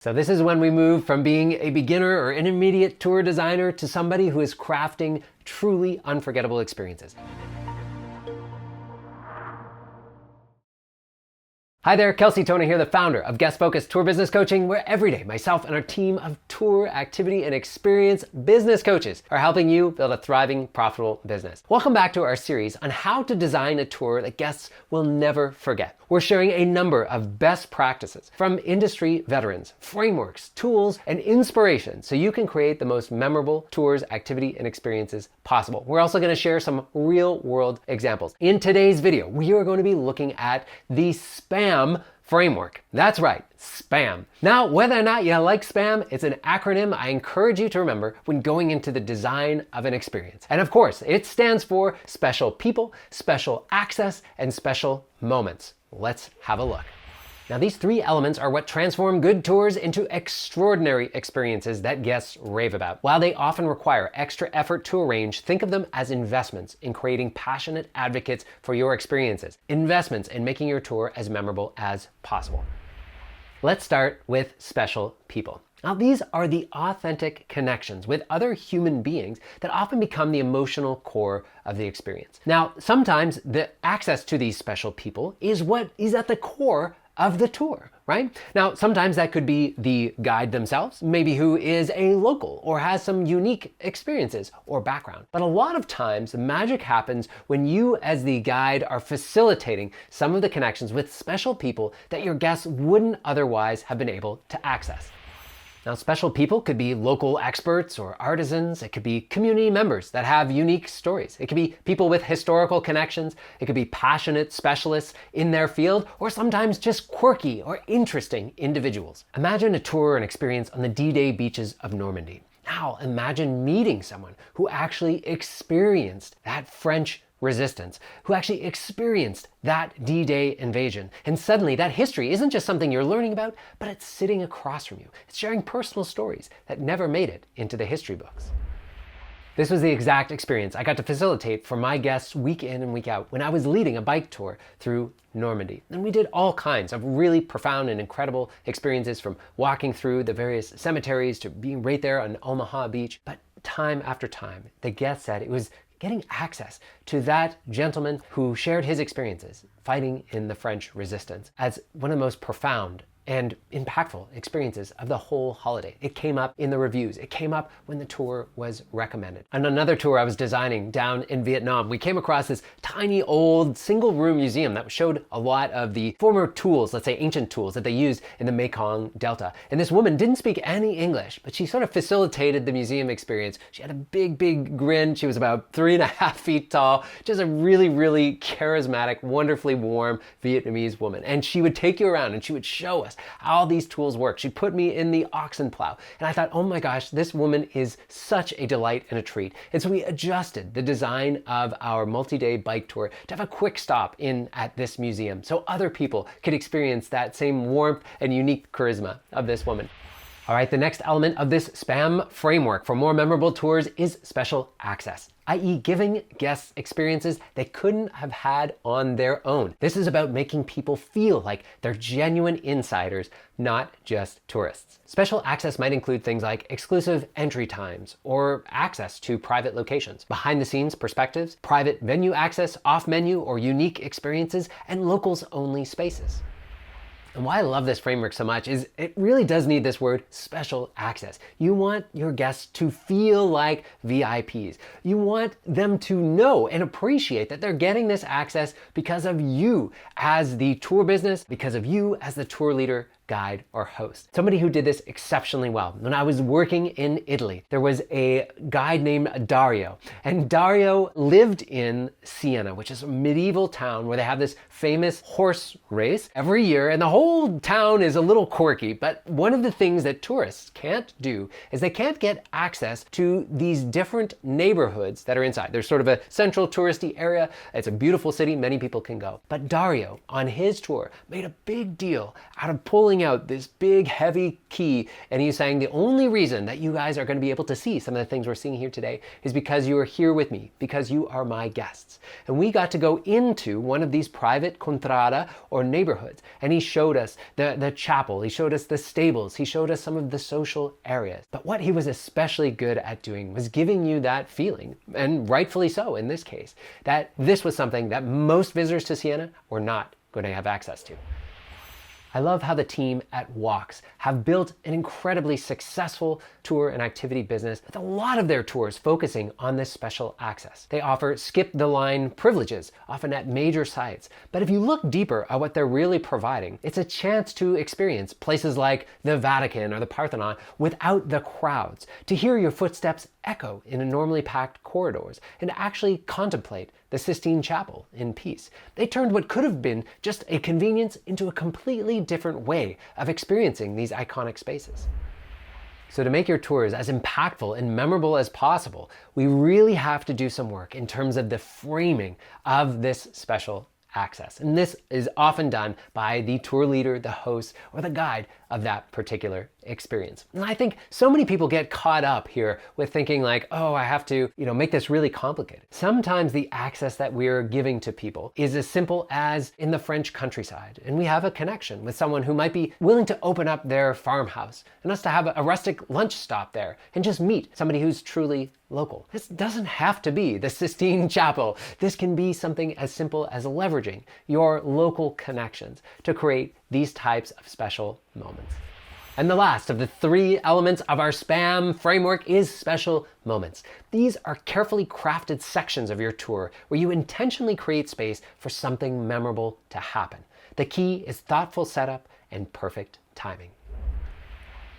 So this is when we move from being a beginner or intermediate tour designer to somebody who is crafting truly unforgettable experiences. Hi there, Kelsey Tona here, the founder of Guest Focused Tour Business Coaching, where every day myself and our team of tour, activity, and experience business coaches are helping you build a thriving, profitable business. Welcome back to our series on how to design a tour that guests will never forget. We're sharing a number of best practices from industry veterans, frameworks, tools, and inspiration so you can create the most memorable tours, activity, and experiences possible. We're also going to share some real-world examples. In today's video, we are going to be looking at the SPAM framework. That's right, SPAM. Now, whether or not you like SPAM, it's an acronym I encourage you to remember when going into the design of an experience. And of course, it stands for special people, special access, and special moments. Let's have a look. Now, these three elements are what transform good tours into extraordinary experiences that guests rave about. While they often require extra effort to arrange, think of them as investments in creating passionate advocates for your experiences, investments in making your tour as memorable as possible. Let's start with special people. Now, these are the authentic connections with other human beings that often become the emotional core of the experience. Now, sometimes the access to these special people is what is at the core of the tour, right? Now, sometimes that could be the guide themselves, maybe who is a local or has some unique experiences or background. But a lot of times, the magic happens when you as the guide are facilitating some of the connections with special people that your guests wouldn't otherwise have been able to access. Now, special people could be local experts or artisans. It could be community members that have unique stories. It could be people with historical connections. It could be passionate specialists in their field, or sometimes just quirky or interesting individuals. Imagine a tour and experience on the D-Day beaches of Normandy. Now, imagine meeting someone who actually experienced that French resistance, who actually experienced that D-Day invasion. And suddenly that history isn't just something you're learning about, but it's sitting across from you. It's sharing personal stories that never made it into the history books. This was the exact experience I got to facilitate for my guests week in and week out when I was leading a bike tour through Normandy. And we did all kinds of really profound and incredible experiences, from walking through the various cemeteries to being right there on Omaha Beach. But time after time, the guests said it was getting access to that gentleman who shared his experiences fighting in the French resistance as one of the most profound and impactful experiences of the whole holiday. It came up in the reviews. It came up when the tour was recommended. On another tour I was designing down in Vietnam, we came across this tiny old single room museum that showed a lot of the former tools, let's say ancient tools that they used in the Mekong Delta. And this woman didn't speak any English, but she sort of facilitated the museum experience. She had a big grin. She was about 3.5 feet tall, just a really charismatic, wonderfully warm Vietnamese woman. And she would take you around and she would show us how these tools work. She put me in the oxen plow. And I thought, oh my gosh, this woman is such a delight and a treat. And so we adjusted the design of our multi-day bike tour to have a quick stop in at this museum so other people could experience that same warmth and unique charisma of this woman. All right, the next element of this SPAM framework for more memorable tours is special access, i.e. giving guests experiences they couldn't have had on their own. This is about making people feel like they're genuine insiders, not just tourists. Special access might include things like exclusive entry times or access to private locations, behind-the-scenes perspectives, private venue access, off-menu or unique experiences, and locals-only spaces. And why I love this framework so much is it really does need this word special access. You want your guests to feel like VIPs. You want them to know and appreciate that they're getting this access because of you as the tour business, because of you as the tour leader, guide, or host. Somebody who did this exceptionally well. When I was working in Italy, there was a guide named Dario. And Dario lived in Siena, which is a medieval town where they have this famous horse race every year. And the whole town is a little quirky. But one of the things that tourists can't do is they can't get access to these different neighborhoods that are inside. There's sort of a central touristy area. It's a beautiful city. Many people can go. But Dario, on his tour, made a big deal out of pulling pulling out this big heavy key, and he's saying the only reason that you guys are going to be able to see some of the things we're seeing here today is because you are here with me, because you are my guests. And we got to go into one of these private contrada or neighborhoods, and he showed us the chapel, he showed us the stables, he showed us some of the social areas. But what he was especially good at doing was giving you that feeling, and rightfully so in this case, that this was something that most visitors to Siena were not going to have access to. I love how the team at Walks have built an incredibly successful tour and activity business with a lot of their tours focusing on this special access. They offer skip the line privileges, often at major sites. But if you look deeper at what they're really providing, it's a chance to experience places like the Vatican or the Parthenon without the crowds, to hear your footsteps echo in normally packed corridors, and to actually contemplate the Sistine Chapel in peace. They turned what could have been just a convenience into a completely different way of experiencing these iconic spaces. So to make your tours as impactful and memorable as possible, we really have to do some work in terms of the framing of this special access. And this is often done by the tour leader, the host, or the guide of that particular experience. And I think so many people get caught up here with thinking like, oh, I have to, make this really complicated. Sometimes the access that we're giving to people is as simple as in the French countryside, and we have a connection with someone who might be willing to open up their farmhouse and us to have a rustic lunch stop there and just meet somebody who's truly local. This doesn't have to be the Sistine Chapel. This can be something as simple as leveraging your local connections to create these types of special moments. And the last of the 3 elements of our SPAM framework is special moments. These are carefully crafted sections of your tour where you intentionally create space for something memorable to happen. The key is thoughtful setup and perfect timing.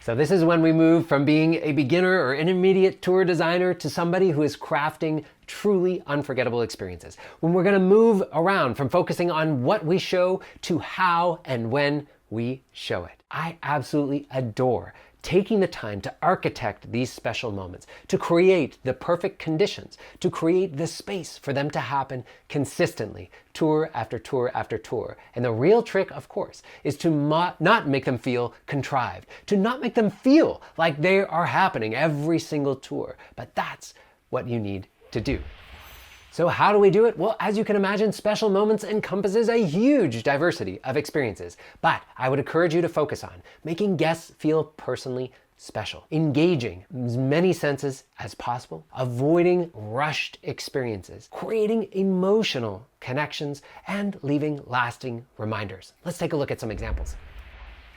So this is when we move from being a beginner or intermediate tour designer to somebody who is crafting truly unforgettable experiences. When we're going to move around from focusing on what we show to how and when we show it. I absolutely adore taking the time to architect these special moments, to create the perfect conditions, to create the space for them to happen consistently, tour after tour after tour. And the real trick, of course, is to not make them feel contrived, to not make them feel like they are happening every single tour. But that's what you need to do. So how do we do it? Well, as you can imagine, special moments encompasses a huge diversity of experiences, but I would encourage you to focus on making guests feel personally special, engaging as many senses as possible, avoiding rushed experiences, creating emotional connections, and leaving lasting reminders. Let's take a look at some examples.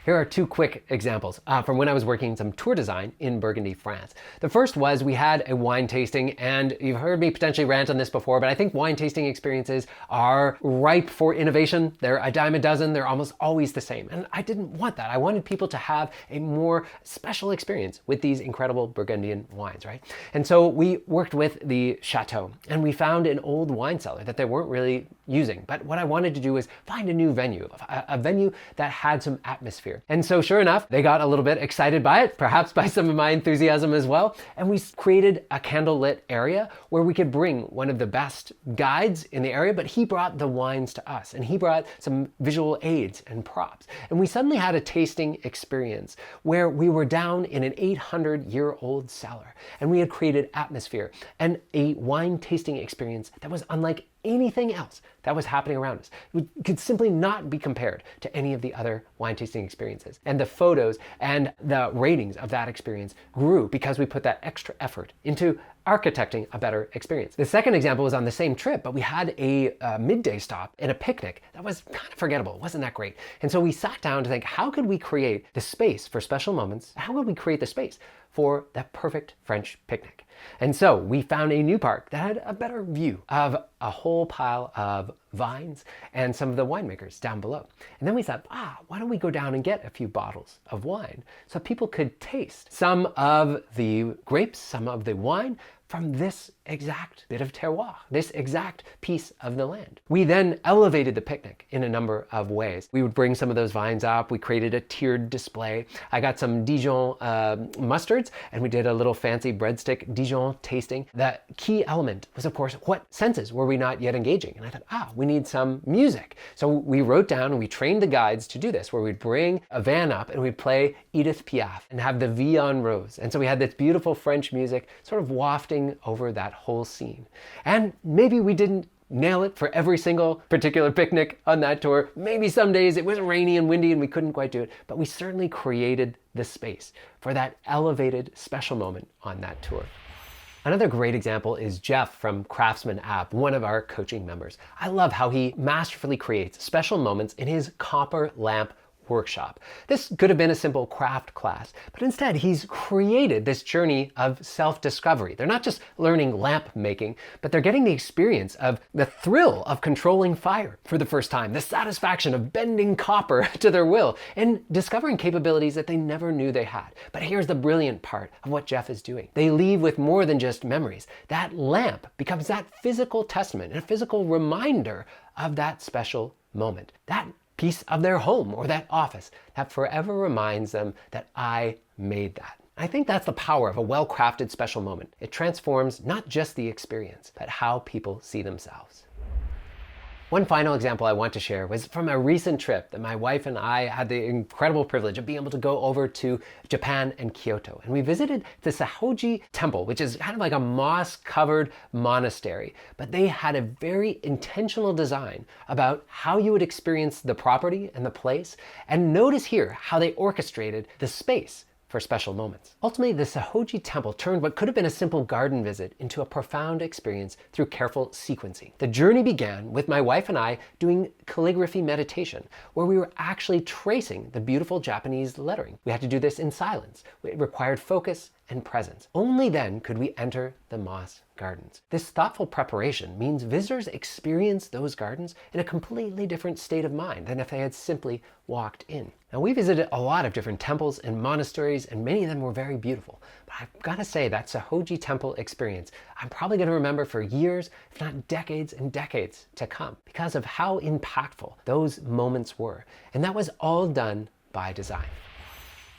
Here are 2 quick examples from when I was working some tour design in Burgundy, France. The first was we had a wine tasting, and you've heard me potentially rant on this before, but I think wine tasting experiences are ripe for innovation. They're a dime a dozen. They're almost always the same. And I didn't want that. I wanted people to have a more special experience with these incredible Burgundian wines, right? And so we worked with the chateau, and we found an old wine cellar that they weren't really using. But what I wanted to do was find a new venue, a venue that had some atmosphere. And so sure enough, they got a little bit excited by it, perhaps by some of my enthusiasm as well. And we created a candlelit area where we could bring one of the best guides in the area, but he brought the wines to us, and he brought some visual aids and props. And we suddenly had a tasting experience where we were down in an 800-year-old cellar, and we had created atmosphere and a wine tasting experience that was unlike anything else that was happening around us. It could simply not be compared to any of the other wine tasting experiences. And the photos and the ratings of that experience grew because we put that extra effort into architecting a better experience. The second example was on the same trip, but we had a midday stop and a picnic that was kind of forgettable. It wasn't that great. And so we sat down to think, how could we create the space for special moments? How could we create the space for that perfect French picnic? And so we found a new park that had a better view of a whole pile of vines and some of the winemakers down below. And then we thought, why don't we go down and get a few bottles of wine so people could taste some of the grapes, some of the wine from this exact bit of terroir, this exact piece of the land. We then elevated the picnic in a number of ways. We would bring some of those vines up. We created a tiered display. I got some Dijon mustards, and we did a little fancy breadstick Dijon tasting. The key element was, of course, what senses were we not yet engaging? And I thought, we need some music. So we wrote down and we trained the guides to do this, where we'd bring a van up and we'd play Edith Piaf and have the Vie en Rose. And so we had this beautiful French music sort of wafting over that whole scene. And maybe we didn't nail it for every single particular picnic on that tour. Maybe some days it was rainy and windy and we couldn't quite do it, but we certainly created the space for that elevated special moment on that tour. Another great example is Jeff from Craftsman app, one of our coaching members. I love how he masterfully creates special moments in his copper lamp workshop. This could have been a simple craft class, but instead he's created this journey of self-discovery. They're not just learning lamp making, but they're getting the experience of the thrill of controlling fire for the first time, the satisfaction of bending copper to their will, and discovering capabilities that they never knew they had. But here's the brilliant part of what Jeff is doing. They leave with more than just memories. That lamp becomes that physical testament and a physical reminder of that special moment. That piece of their home or that office that forever reminds them that I made that. I think that's the power of a well-crafted special moment. It transforms not just the experience, but how people see themselves. One final example I want to share was from a recent trip that my wife and I had the incredible privilege of being able to go over to Japan and Kyoto. And we visited the Sahoji Temple, which is kind of like a moss-covered monastery. But they had a very intentional design about how you would experience the property and the place. And notice here how they orchestrated the space for special moments. Ultimately, the Sahoji Temple turned what could have been a simple garden visit into a profound experience through careful sequencing. The journey began with my wife and I doing calligraphy meditation, where we were actually tracing the beautiful Japanese lettering. We had to do this in silence. It required focus and presence. Only then could we enter the moss gardens. This thoughtful preparation means visitors experience those gardens in a completely different state of mind than if they had simply walked in. Now, we visited a lot of different temples and monasteries, and many of them were very beautiful. But I've got to say, that Sahoji Temple experience, I'm probably going to remember for years, if not decades and decades to come, because of how impactful those moments were. And that was all done by design.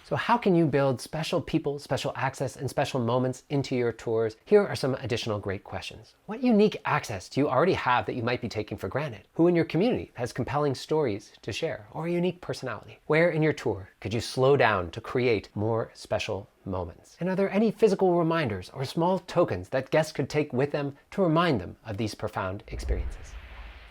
So how can you build special people, special access, and special moments into your tours? Here are some additional great questions. What unique access do you already have that you might be taking for granted? Who in your community has compelling stories to share or a unique personality? Where in your tour could you slow down to create more special moments? And are there any physical reminders or small tokens that guests could take with them to remind them of these profound experiences?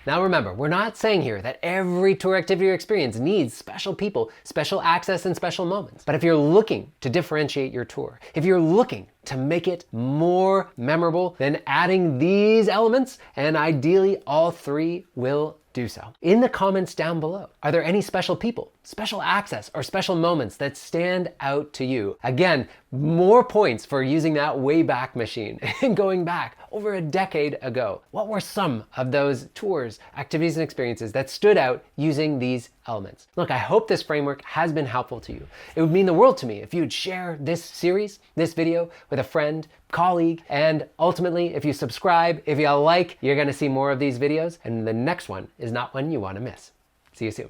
Now remember, we're not saying here that every tour activity or experience needs special people, special access, and special moments. But if you're looking to differentiate your tour, if you're looking to make it more memorable, then adding these elements, and ideally all three, will do so. In the comments down below, are there any special people, special access, or special moments that stand out to you? Again, more points for using that Wayback Machine and going back over a decade ago. What were some of those tours, activities, and experiences that stood out using these elements? Look, I hope this framework has been helpful to you. It would mean the world to me if you'd share this series, this video, with a friend, colleague, and ultimately, if you subscribe, if you like, you're gonna see more of these videos, and the next one is not one you wanna miss. See you soon.